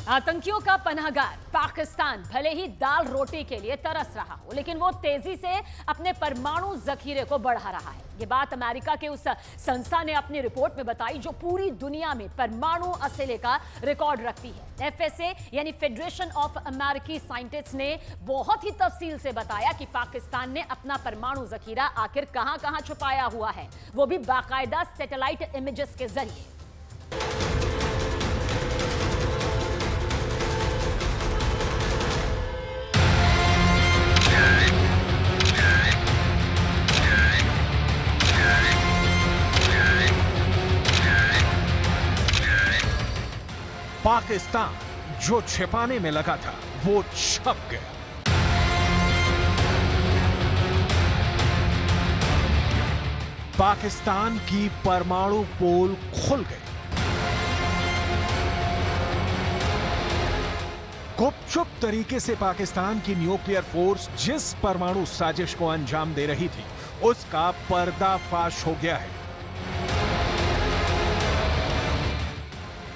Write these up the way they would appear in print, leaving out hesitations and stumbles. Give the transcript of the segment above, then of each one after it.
आतंकियों का पनाहगार पाकिस्तान भले ही दाल रोटी के लिए तरस रहा हो, लेकिन वो तेजी से अपने परमाणु जखीरे को बढ़ा रहा है। ये बात अमेरिका के उस संस्था ने अपनी रिपोर्ट में बताई जो पूरी दुनिया में परमाणु असले का रिकॉर्ड रखती है। एफएसए यानी फेडरेशन ऑफ अमेरिकी साइंटिस्ट ने बहुत ही तफसील से बताया कि पाकिस्तान ने अपना परमाणु जखीरा आखिर कहां-कहां छुपाया हुआ है, वो भी बाकायदा सैटेलाइट इमेजेस के जरिए। पाकिस्तान जो छिपाने में लगा था वो छप गया। पाकिस्तान की परमाणु पोल खुल गई। गुपचुप तरीके से पाकिस्तान की न्यूक्लियर फोर्स जिस परमाणु साजिश को अंजाम दे रही थी उसका पर्दाफाश हो गया है।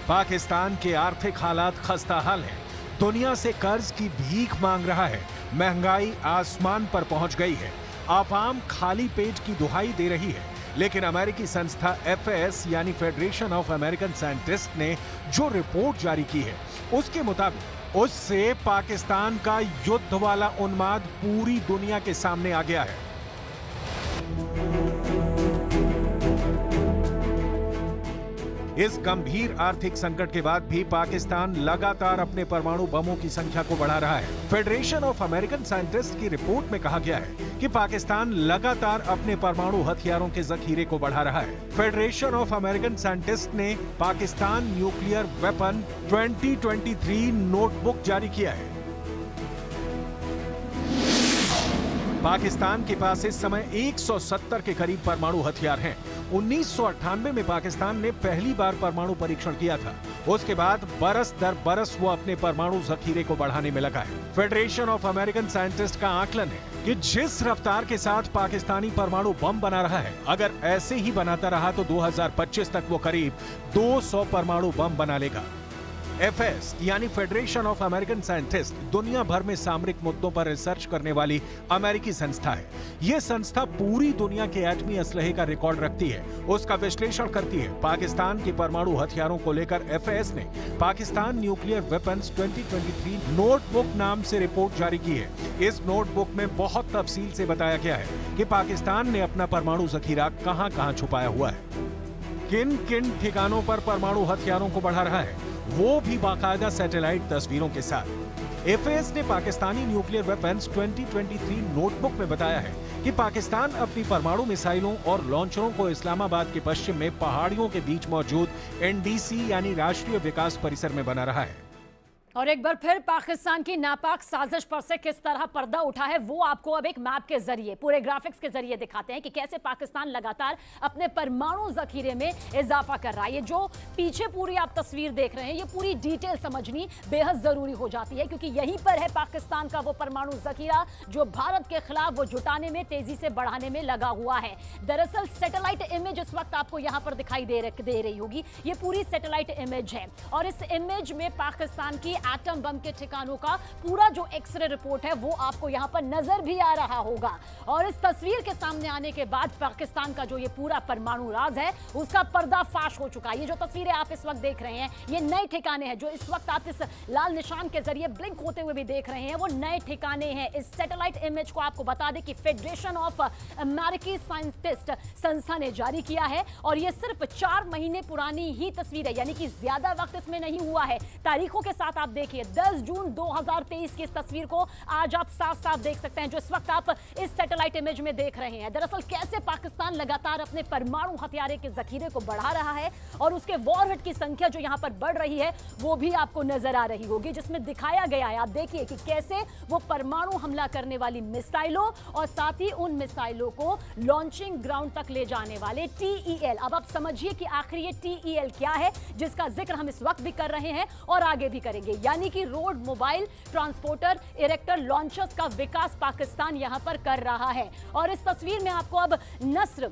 पाकिस्तान के आर्थिक हालात खस्ताहाल हैं। दुनिया से कर्ज की भीख मांग रहा है। महंगाई आसमान पर पहुंच गई है। आवाम खाली पेट की दुहाई दे रही है। लेकिन अमेरिकी संस्था एफएस यानी फेडरेशन ऑफ अमेरिकन साइंटिस्ट ने जो रिपोर्ट जारी की है उसके मुताबिक उससे पाकिस्तान का युद्ध वाला उन्माद पूरी दुनिया के सामने आ गया है। इस गंभीर आर्थिक संकट के बाद भी पाकिस्तान लगातार अपने परमाणु बमों की संख्या को बढ़ा रहा है। फेडरेशन ऑफ अमेरिकन साइंटिस्ट की रिपोर्ट में कहा गया है कि पाकिस्तान लगातार अपने परमाणु हथियारों के जखीरे को बढ़ा रहा है। फेडरेशन ऑफ अमेरिकन साइंटिस्ट ने पाकिस्तान न्यूक्लियर वेपन 2023 नोटबुक जारी किया है। पाकिस्तान के पास इस समय 170 के करीब परमाणु हथियार हैं। 1998 में पाकिस्तान ने पहली बार परमाणु परीक्षण किया था। उसके बाद बरस दर बरस वो अपने परमाणु जखीरे को बढ़ाने में लगा है। फेडरेशन ऑफ अमेरिकन साइंटिस्ट का आकलन है कि जिस रफ्तार के साथ पाकिस्तानी परमाणु बम बना रहा है, अगर ऐसे ही बनाता रहा तो 2025 तक वो करीब 200 परमाणु बम बना लेगा। एफएस यानी फेडरेशन ऑफ अमेरिकन साइंटिस्ट दुनिया भर में सामरिक मुद्दों पर रिसर्च करने वाली अमेरिकी संस्था है। यह संस्था पूरी दुनिया के एटमी असलहे का रिकॉर्ड रखती है, उसका विश्लेषण करती है। पाकिस्तान के परमाणु हथियारों को लेकर एफएस ने पाकिस्तान न्यूक्लियर वेपन्स 2023 नोटबुक नाम से रिपोर्ट जारी की है। इस नोटबुक में बहुत तफसील से बताया गया है कि पाकिस्तान ने अपना परमाणु जखीरा कहां-कहां छुपाया हुआ है, किन किन ठिकानों पर परमाणु हथियारों को बढ़ा रहा है, वो भी बाकायदा सैटेलाइट तस्वीरों के साथ। एफएस ने पाकिस्तानी न्यूक्लियर वेपन्स 2023 नोटबुक में बताया है कि पाकिस्तान अपनी परमाणु मिसाइलों और लॉन्चरों को इस्लामाबाद के पश्चिम में पहाड़ियों के बीच मौजूद एनडीसी यानी राष्ट्रीय विकास परिसर में बना रहा है। और एक बार फिर पाकिस्तान की नापाक साजिश पर से किस तरह पर्दा उठा है वो आपको अब एक मैप के जरिए, पूरे ग्राफिक्स के जरिए दिखाते हैं कि कैसे पाकिस्तान लगातार अपने परमाणु जखीरे में इजाफा कर रहा है। ये जो पीछे पूरी आप तस्वीर देख रहे हैं ये पूरी डिटेल समझनी बेहद जरूरी हो जाती है, क्योंकि यहीं पर है पाकिस्तान का वो परमाणु जखीरा जो भारत के खिलाफ वो जुटाने में, तेजी से बढ़ाने में लगा हुआ है। दरअसल सैटेलाइट इमेज इस वक्त आपको यहां पर दिखाई दे रही होगी। ये पूरी सैटेलाइट इमेज है और इस इमेज में पाकिस्तान की एटम बम के ठिकानों का पूरा जो एक्सरे रिपोर्ट है वो आपको यहां पर नजर भी आ रहा होगा। और इस तस्वीर के सामने आने के बाद पाकिस्तान का जो ये पूरा परमाणु राज है उसका पर्दाफाश हो चुका है। ये जो तस्वीरें आप इस वक्त देख रहे हैं ये नए ठिकाने हैं। जो इस वक्त आप इस लाल निशान के जरिए ब्लिंक होते हुए भी देख रहे हैं वो नए ठिकाने हैं। इस सैटेलाइट इमेज को आपको बता दें कि फेडरेशन ऑफ अमेरिकी साइंटिस्ट संस्था ने जारी किया है और ये सिर्फ 4 महीने पुरानी ही तस्वीर है, यानी कि ज्यादा वक्त इसमें नहीं हुआ है। तारीखों के साथ आप देखिए 10 जून 2023 की इस तस्वीर को आज आप साफ साफ देख सकते हैं जो इस वक्त आप इस सैटेलाइट इमेज में देख रहे हैं। दरअसल कैसे पाकिस्तान लगातार अपने परमाणु हथियारे के जखीरे को बढ़ा रहा है और उसके वॉरहेड की संख्या जो यहां पर बढ़ रही है वो भी आपको नजर आ रही होगी, जिसमें दिखाया गया है। आप देखिए कि कैसे वो परमाणु हमला करने वाली मिसाइलों और साथ ही उन मिसाइलों को लॉन्चिंग ग्राउंड तक ले जाने वाले टीईएल। अब आप समझिए कि आखिर ये टीईएल क्या है जिसका जिक्र हम इस वक्त भी कर रहे हैं और आगे भी करेंगे, यानी कि road mobile transporter erector launchers का विकास पाकिस्तान यहां पर कर रहा है। और इस तस्वीर में आपको अब नस्र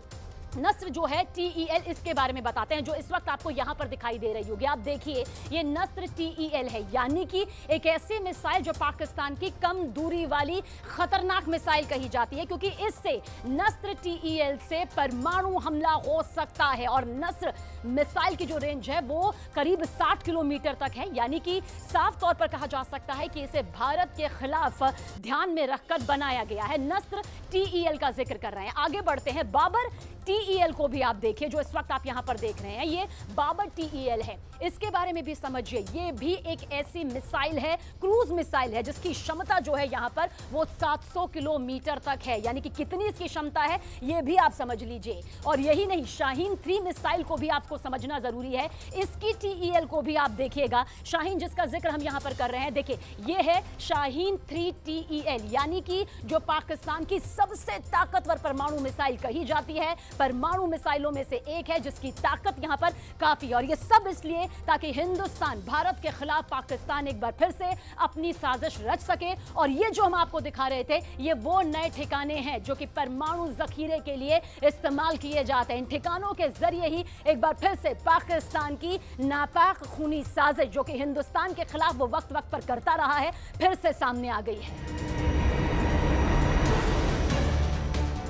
नस्र जो है TEL, इसके बारे में बताते हैं, जो इस वक्त आपको यहां पर दिखाई दे रही होगी। आप देखिए ये नस्र TEL है, यानी कि एक ऐसी मिसाइल जो पाकिस्तान की कम दूरी वाली खतरनाक मिसाइल कही जाती है, क्योंकि इससे नस्र TEL से परमाणु हमला हो सकता है। और नस्र मिसाइल की जो रेंज है वो करीब 60 किलोमीटर तक है, यानी कि साफ तौर पर कहा जा सकता है कि इसे भारत के खिलाफ ध्यान में रखकर बनाया गया है। नस्र TEL का जिक्र कर रहे हैं। आगे बढ़ते हैं, बाबर TEL को भी आप देखिए, जो इस वक्त आप यहां पर देख रहे हैं, ये बाबर TEL है। इसके बारे में भी समझिए, ये भी एक ऐसी मिसाइल है, क्रूज मिसाइल है, जिसकी क्षमता जो है यहां पर वो 700 किलोमीटर तक है। यानी कि कितनी इसकी क्षमता है ये भी आप समझ लीजिए। और यही नहीं, शाहीन 3 मिसाइल को भी आपको समझना जरूरी है। इसकी TEL को भी आप देखिएगा। शाहीन जिसका जिक्र हम यहां पर कर रहे हैं, देखिए ये है शाहीन 3 TEL, यानी कि जो पाकिस्तान की सबसे ताकतवर परमाणु मिसाइल कही जाती है, परमाणु मिसाइलों में से एक है, जिसकी ताकत यहां पर काफी। और ये सब इसलिए ताकि हिंदुस्तान भारत के खिलाफ पाकिस्तान एक बार फिर से अपनी साजिश रच सके। और ये जो हम आपको दिखा रहे थे, ये वो नए ठिकाने हैं जो कि परमाणु जखीरे के लिए इस्तेमाल किए जाते हैं। इन ठिकानों के जरिए ही एक बार फिर से पाकिस्तान की नापाक खूनी साजिश, जो कि हिंदुस्तान के खिलाफ वो वक्त वक्त पर करता रहा है, फिर से सामने आ गई है।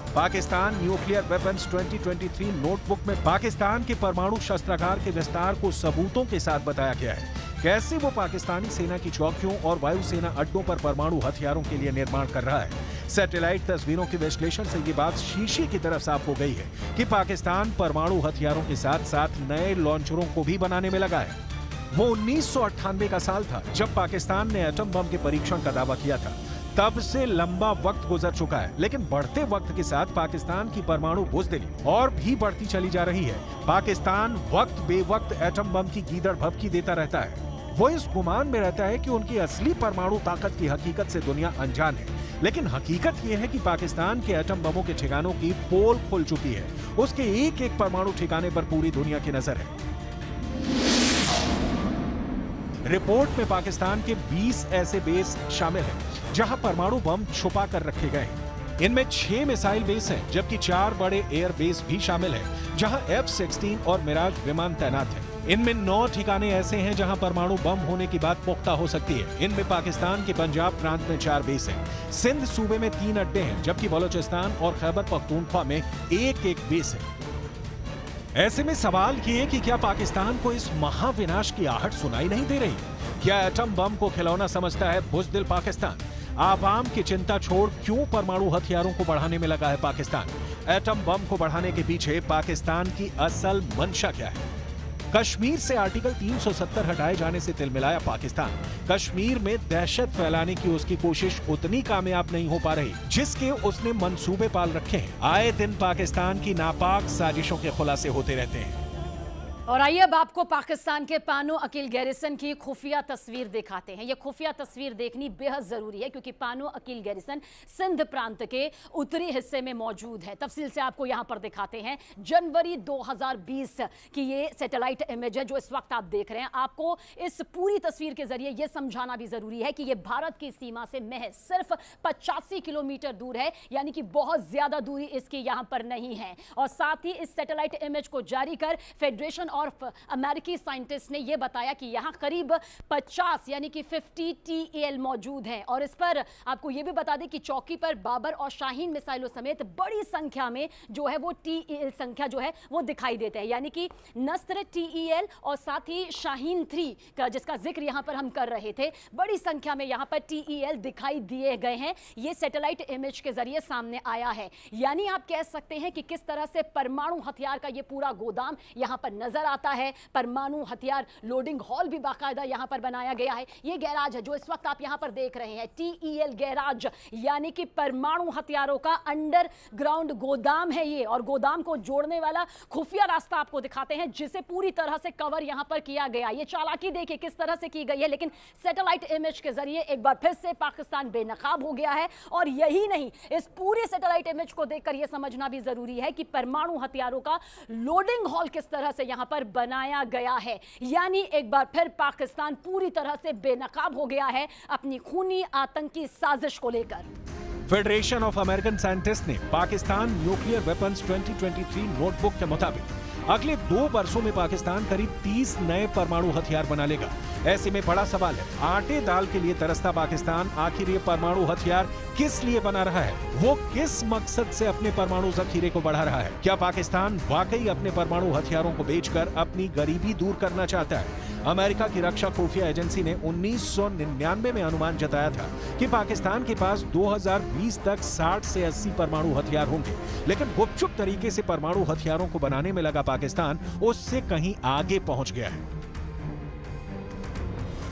पाकिस्तान न्यूक्लियर वेपन्स 2023 नोटबुक में पाकिस्तान के परमाणु शस्त्रागार के विस्तार को सबूतों के साथ बताया गया है। कैसे वो पाकिस्तानी सेना की चौकियों और वायुसेना अड्डों पर परमाणु हथियारों के लिए निर्माण कर रहा है। सैटेलाइट तस्वीरों के विश्लेषण से ये बात शीशे की तरफ साफ हो गई है कि पाकिस्तान परमाणु हथियारों के साथ साथ नए लॉन्चरों को भी बनाने में लगा है। वो 1998 का साल था जब पाकिस्तान ने एटम बम के परीक्षण का दावा किया था। तब से लंबा वक्त गुजर चुका है, लेकिन बढ़ते वक्त के साथ पाकिस्तान की परमाणु बुज़दिली और भी बढ़ती चली जा रही है। पाकिस्तान वक्त बेवक्त एटम बम की गीदड़ भभकी देता रहता है। वो इस गुमान में रहता है कि उनकी असली परमाणु ताकत की हकीकत से दुनिया अनजान है, लेकिन हकीकत यह है कि पाकिस्तान के एटम बमों के ठिकानों की पोल खुल चुकी है। उसके एक एक परमाणु ठिकाने पर पूरी दुनिया की नजर है। रिपोर्ट में पाकिस्तान के 20 ऐसे बेस शामिल हैं जहां परमाणु बम छुपा कर रखे गए हैं। इनमें 6 मिसाइल बेस हैं, जबकि 4 बड़े एयर बेस भी शामिल हैं जहां F-16 और मिराज विमान तैनात हैं। इनमें 9 ठिकाने ऐसे हैं जहां परमाणु बम होने की बात पुख्ता हो सकती है। इनमें पाकिस्तान के पंजाब प्रांत में 4 बेस हैं, सिंध सूबे में 3 अड्डे हैं, जबकि बलोचिस्तान और खैबर पख्तूनख्वा में एक बेस है। ऐसे में सवाल ये कि क्या पाकिस्तान को इस महाविनाश की आहट सुनाई नहीं दे रही? क्या एटम बम को खिलौना समझता है बुज़दिल पाकिस्तान? आवाम की चिंता छोड़ क्यों परमाणु हथियारों को बढ़ाने में लगा है पाकिस्तान? एटम बम को बढ़ाने के पीछे पाकिस्तान की असल मंशा क्या है? कश्मीर से आर्टिकल 370 हटाए जाने से तिलमिलाया पाकिस्तान कश्मीर में दहशत फैलाने की उसकी कोशिश उतनी कामयाब नहीं हो पा रही जिसके उसने मंसूबे पाल रखे हैं। आए दिन पाकिस्तान की नापाक साजिशों के खुलासे होते रहते हैं। और आइए अब आपको पाकिस्तान के पानो अकील गैरिसन की खुफिया तस्वीर दिखाते हैं। यह खुफिया तस्वीर देखनी बेहद जरूरी है, क्योंकि पानो अकील गैरिसन सिंध प्रांत के उत्तरी हिस्से में मौजूद है। तफसील से आपको यहां पर दिखाते हैं। जनवरी 2020 की ये सैटेलाइट इमेज है जो इस वक्त आप देख रहे हैं। आपको इस पूरी तस्वीर के जरिए यह समझाना भी जरूरी है कि यह भारत की सीमा से महज सिर्फ 85 किलोमीटर दूर है, यानी कि बहुत ज्यादा दूरी इसकी यहां पर नहीं है। और साथ ही इस सैटेलाइट इमेज को जारी कर फेडरेशन और अमेरिकी साइंटिस्ट ने यह बताया कि यहां करीब 50 यानी कि 50 TEL मौजूद हैं। और इस पर आपको यह भी बता दें कि चौकी पर बाबर और शाहीन मिसाइलों समेत बड़ी संख्या में जो है वो TEL संख्या जो है वो दिखाई देते हैं, यानी कि नस्र TEL और साथ ही शाहीन 3 का जिसका जिक्र यहां पर हम कर रहे थे, बड़ी संख्या में यहां पर TEL दिखाई दिए गए हैं। यह सैटेलाइट इमेज के जरिए सामने आया है। यानी आप कह सकते हैं कि किस तरह से परमाणु हथियार का यह पूरा गोदाम यहां पर नजर आता है। परमाणु हथियार लोडिंग हॉल भी बाकायदा यहां पर बनाया गया है। यह गैराज है जो इस वक्त आप यहां पर देख रहे हैं, TEL गैराज, यानी कि परमाणु हथियारों का अंडरग्राउंड गोदाम है ये। और गोदाम को जोड़ने वाला खुफिया रास्ता आपको दिखाते हैं जिसे पूरी तरह से कवर यहां पर किया गया। ये चालाकी देखिए किस तरह से की गई है, लेकिन सैटेलाइट इमेज के जरिए एक बार फिर से पाकिस्तान बेनकाब हो गया है। और यही नहीं, इस पूरी सैटेलाइट इमेज को देखकर यह समझना भी जरूरी है कि परमाणु हथियारों का लोडिंग हॉल किस तरह से यहां पर बनाया गया है। यानी एक बार फिर पाकिस्तान पूरी तरह से बेनकाब हो गया है अपनी खूनी आतंकी साजिश को लेकर। फेडरेशन ऑफ अमेरिकन साइंटिस्ट ने पाकिस्तान न्यूक्लियर वेपन्स 2023 नोटबुक के मुताबिक अगले 2 वर्षों में पाकिस्तान करीब 30 नए परमाणु हथियार बना लेगा। ऐसे में बड़ा सवाल है, आटे दाल के लिए तरसता पाकिस्तान आखिर ये परमाणु हथियार किस लिए बना रहा है? वो किस मकसद से अपने परमाणु जखीरे को बढ़ा रहा है? क्या पाकिस्तान वाकई अपने परमाणु हथियारों को बेचकर अपनी गरीबी दूर करना चाहता है? अमेरिका की रक्षा खुफिया एजेंसी ने 1999 में अनुमान जताया था कि पाकिस्तान के पास 2020 तक 60 से 80 परमाणु हथियार होंगे, लेकिन गुपचुप तरीके से परमाणु हथियारों को बनाने में लगा पाकिस्तान उससे कहीं आगे पहुंच गया है।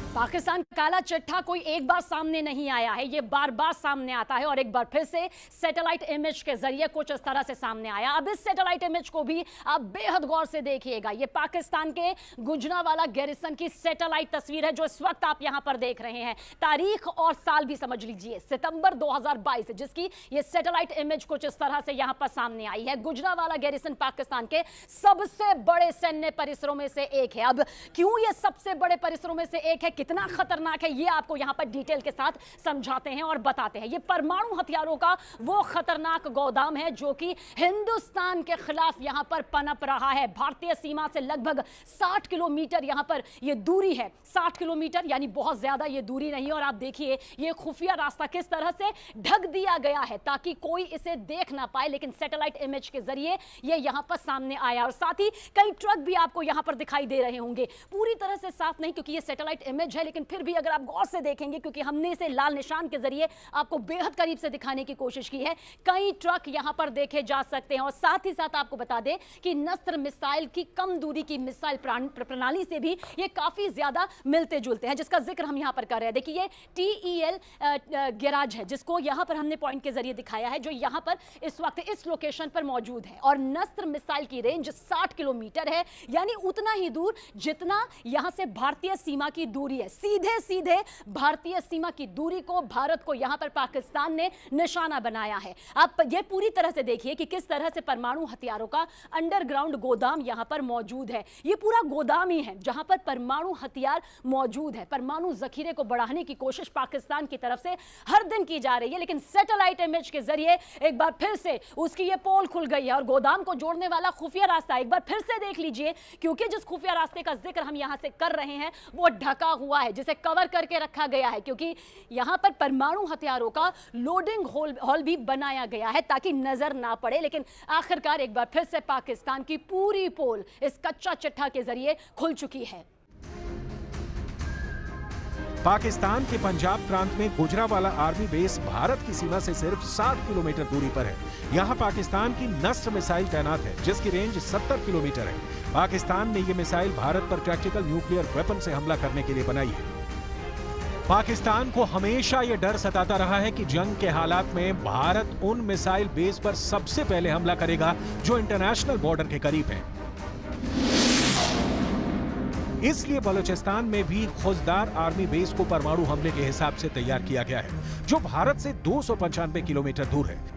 पाकिस्तान काला चिट्ठा कोई एक बार सामने नहीं आया है, ये बार बार सामने आता है और एक बार फिर से सैटेलाइट इमेज के जरिए कुछ इस तरह से सामने आया। अब इस सैटेलाइट इमेज को भी आप बेहद गौर से देखिएगा। ये पाकिस्तान के गुजरांवाला गैरिसन की सैटेलाइट तस्वीर है जो इस वक्त आप यहां पर देख रहे हैं। तारीख और साल भी समझ लीजिए, सितंबर 2022, जिसकी ये सैटेलाइट इमेज कुछ इस तरह से यहां पर सामने आई है। गुजरांवाला गैरिसन पाकिस्तान के सबसे बड़े सैन्य परिसरों में से एक है। अब क्यों ये सबसे बड़े परिसरों में से एक है, कितना खतरनाक है, ये आपको यहां पर डिटेल के साथ समझाते हैं और बताते हैं। ये परमाणु हथियारों का वो खतरनाक गोदाम है जो कि हिंदुस्तान के खिलाफ यहां पर पनप रहा है। भारतीय सीमा से लगभग 60 किलोमीटर यहां पर ये दूरी है। 60 किलोमीटर यानी बहुत ज्यादा ये दूरी नहीं। और आप देखिए ये खुफिया रास्ता किस तरह से ढक दिया गया है ताकि कोई इसे देख ना पाए, लेकिन सैटेलाइट इमेज के जरिए ये यहां पर सामने आया। और साथ ही कई ट्रक भी आपको यहां पर दिखाई दे रहे होंगे, पूरी तरह से साफ नहीं क्योंकि ये सैटेलाइट इमेज है, लेकिन फिर भी अगर आप गौर से देखेंगे, क्योंकि हमने इसे लाल निशान के जरिए आपको बेहद करीब से दिखाने की कोशिश की है, कई ट्रक यहां पर देखे जा सकते हैं। और साथ ही साथ आपको बता दें कि नस्र मिसाइल की कम दूरी की मिसाइल प्रणाली से भी ये काफी ज्यादा मिलते जुलते हैं, जिसका जिक्र हम यहां पर कर रहे हैं। देखिए ये TEL गैराज है जिसको यहां पर हमने पॉइंट के जरिए दिखाया है, जो यहां पर इस वक्त इस लोकेशन पर मौजूद है। और नस्र मिसाइल की रेंज 60 किलोमीटर है, यानी उतना ही दूर जितना यहां से भारतीय सीमा की दूरी है। सीधे सीधे भारतीय सीमा की दूरी को, भारत को यहां पर पाकिस्तान ने निशाना बनाया है। आप ये पूरी तरह से देखिए कि किस तरह से परमाणु हथियारों का अंडरग्राउंड गोदाम यहां पर मौजूद है। ये पूरा गोदाम ही है जहां पर परमाणु हथियार मौजूद है। परमाणु जखीरे को बढ़ाने की कोशिश पाकिस्तान की तरफ से हर दिन की जा रही है, लेकिन सैटेलाइट इमेज के जरिए एक बार फिर से उसकी ये पोल खुल गई है। और गोदाम को जोड़ने वाला खुफिया रास्ता एक बार फिर से देख लीजिए, क्योंकि जिस खुफिया रास्ते का जिक्र हम यहां से कर रहे हैं वो ढका हुआ है, जिसे कवर करके रखा गया है, क्योंकि यहां पर परमाणु हथियारों का लोडिंग हॉल भी बनाया गया है ताकि नजर ना पड़े। लेकिन आखिरकार एक बार फिर से पाकिस्तान की पूरी पोल इस कच्चा चिट्ठा के जरिए खुल चुकी है। पाकिस्तान के पंजाब प्रांत में गुजरांवाला आर्मी बेस भारत की सीमा से सिर्फ 60 किलोमीटर दूरी पर है। यहाँ पाकिस्तान की नस्र मिसाइल तैनात है जिसकी रेंज 70 किलोमीटर है। पाकिस्तान ने ये मिसाइल भारत पर टैक्टिकल न्यूक्लियर वेपन से हमला करने के लिए बनाई है। पाकिस्तान को हमेशा यह डर सताता रहा है कि जंग के हालात में भारत उन मिसाइल बेस पर सबसे पहले हमला करेगा जो इंटरनेशनल बॉर्डर के करीब है। इसलिए बलूचिस्तान में भी खुजदार आर्मी बेस को परमाणु हमले के हिसाब से तैयार किया गया है, जो भारत से 295 किलोमीटर दूर है।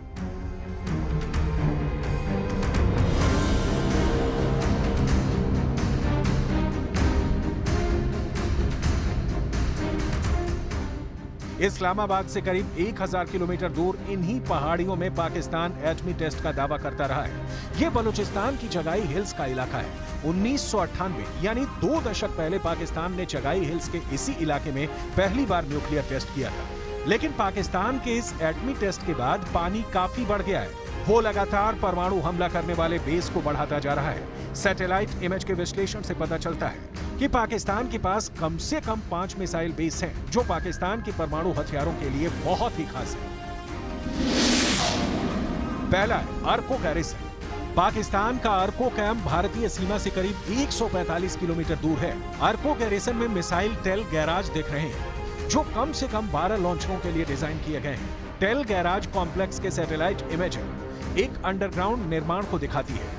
इस्लामाबाद से करीब 1000 किलोमीटर दूर इन्हीं पहाड़ियों में पाकिस्तान एटमी टेस्ट का दावा करता रहा है। ये बलूचिस्तान की चगाई हिल्स का इलाका है। 1998 यानी 2 दशक पहले पाकिस्तान ने चगाई हिल्स के इसी इलाके में पहली बार न्यूक्लियर टेस्ट किया था, लेकिन पाकिस्तान के इस एटमी टेस्ट के बाद पानी काफी बढ़ गया है। वो लगातार परमाणु हमला करने वाले बेस को बढ़ाता जा रहा है। सैटेलाइट इमेज के विश्लेषण से पता चलता है कि पाकिस्तान के पास कम से कम 5 मिसाइल बेस हैं, जो पाकिस्तान के परमाणु हथियारों के लिए बहुत ही खास है। पहला है अर्को गैरिसन। पाकिस्तान का अर्को कैंप भारतीय सीमा से करीब 145 किलोमीटर दूर है। अर्को गैरिसन में मिसाइल टेल गैराज देख रहे हैं, जो कम से कम 12 लॉन्चरों के लिए डिजाइन किए गए हैं। टेल गैराज कॉम्प्लेक्स के सैटेलाइट इमेज एक अंडरग्राउंड निर्माण को दिखाती है।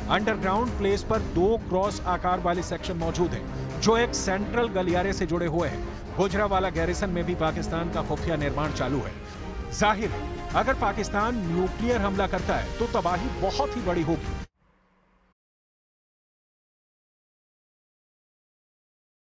अंडरग्राउंड प्लेस पर 2 क्रॉस आकार वाले सेक्शन मौजूद हैं, जो एक सेंट्रल गलियारे से जुड़े हुए हैं। गुजरांवाला गैरिसन में भी पाकिस्तान का खुफिया निर्माण चालू है। जाहिर है, अगर पाकिस्तान न्यूक्लियर हमला करता है तो तबाही बहुत ही बड़ी होगी।